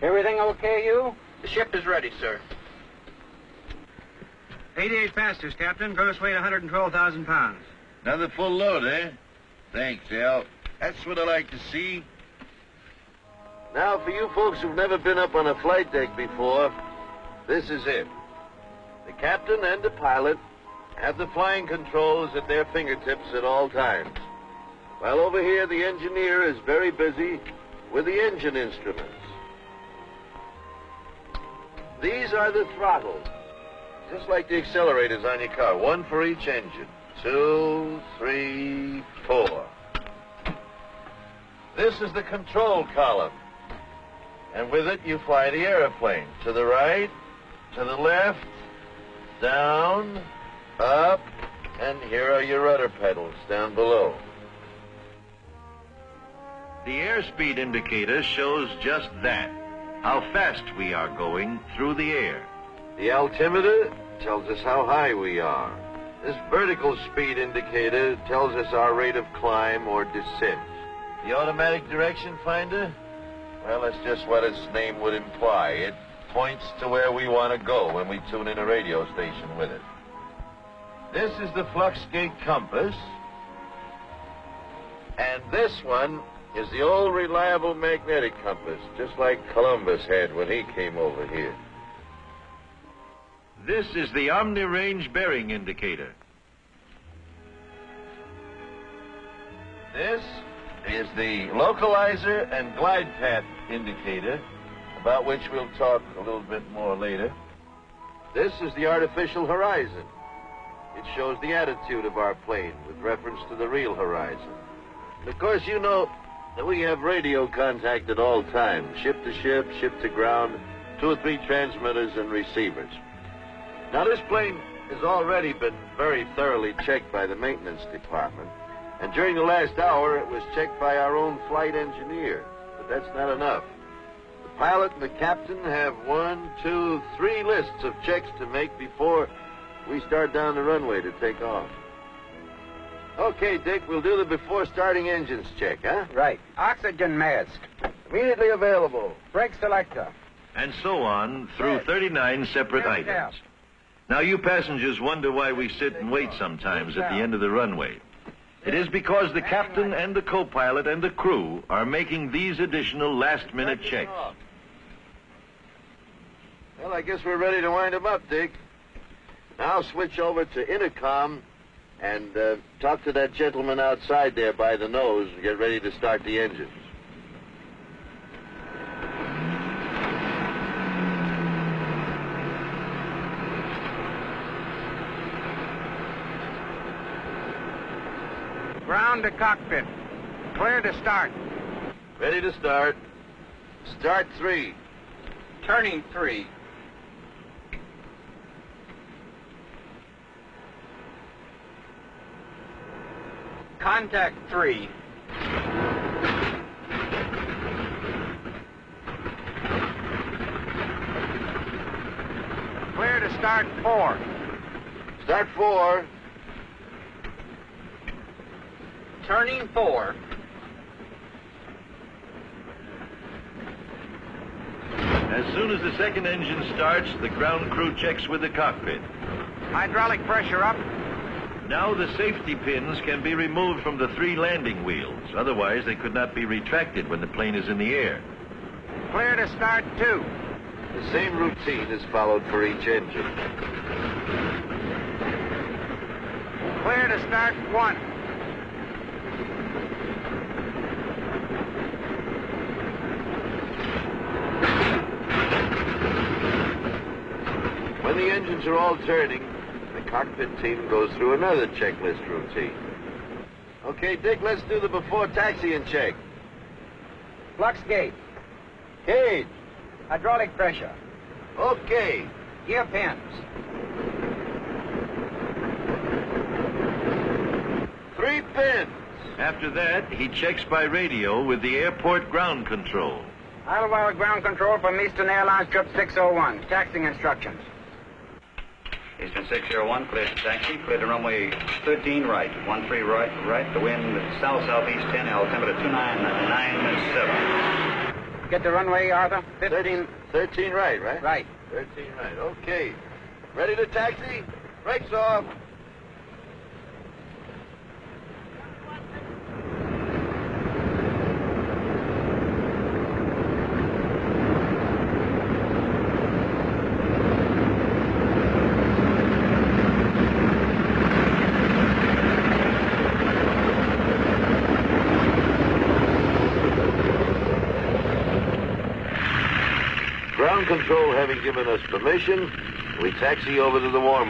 Everything okay, Hugh? The ship is ready, sir. 88 passengers, Captain. Gross weight 112,000 pounds. Another full load, eh? Thanks, Al. That's what I like to see. Now, for you folks who've never been up on a flight deck before, this is it. The captain and the pilot have the flying controls at their fingertips at all times. While over here, the engineer is very busy with the engine instruments. These are the throttles, just like the accelerators on your car. One for each engine. 2, 3, 4. This is the control column. And with it, you fly the airplane. To the right, to the left, down, up, and here are your rudder pedals down below. The airspeed indicator shows just that, how fast we are going through the air. The altimeter tells us how high we are. This vertical speed indicator tells us our rate of climb or descent. The automatic direction finder? Well, that's just what its name would imply. It points to where we want to go when we tune in a radio station with it. This is the flux gate compass. And this one is the old reliable magnetic compass, just like Columbus had when he came over here. This is the omni-range bearing indicator. This is the localizer and glide path indicator, about which we'll talk a little bit more later. This is the artificial horizon. It shows the attitude of our plane with reference to the real horizon. And of course, you know that we have radio contact at all times, ship to ship, ship to ground, 2 or 3 transmitters and receivers. Now, this plane has already been very thoroughly checked by the maintenance department. And during the last hour, it was checked by our own flight engineer. But that's not enough. The pilot and the captain have 1, 2, 3 lists of checks to make before we start down the runway to take off. Okay, Dick, we'll do the before starting engines check, huh? Right. Oxygen mask. Immediately available. Brake selector. And so on through 39 separate items. Now, you passengers wonder why we sit and wait sometimes at the end of the runway. It is because the captain and the co-pilot and the crew are making these additional last-minute checks. Well, I guess we're ready to wind them up, Dick. Now switch over to intercom and talk to that gentleman outside there by the nose and get ready to start the engines. Ground to cockpit. Clear to start. Ready to start. Start 3. Turning 3. Contact 3. Clear to start 4. Start 4. Turning 4. As soon as the second engine starts, the ground crew checks with the cockpit. Hydraulic pressure up. Now the safety pins can be removed from the 3 landing wheels. Otherwise, they could not be retracted when the plane is in the air. Clear to start 2. The same routine is followed for each engine. Clear to start 1. When the engines are all turning, the cockpit team goes through another checklist routine. Okay, Dick, let's do the before taxiing check. Flux gate. Gauge. Hydraulic pressure. Okay. Gear pins. 3 pins. After that, he checks by radio with the airport ground control. Idlewild ground control from Eastern Airlines trip 601. Taxiing instructions. Eastern 601, clear to taxi, clear to runway 13 right, 13 right, the wind south-southeast 10, altimeter 299.7. Get the runway, Arthur. 15. 13 right, right? Right. 13 right. Okay. Ready to taxi? Brakes off. Ground control having given us permission, we taxi over to the warm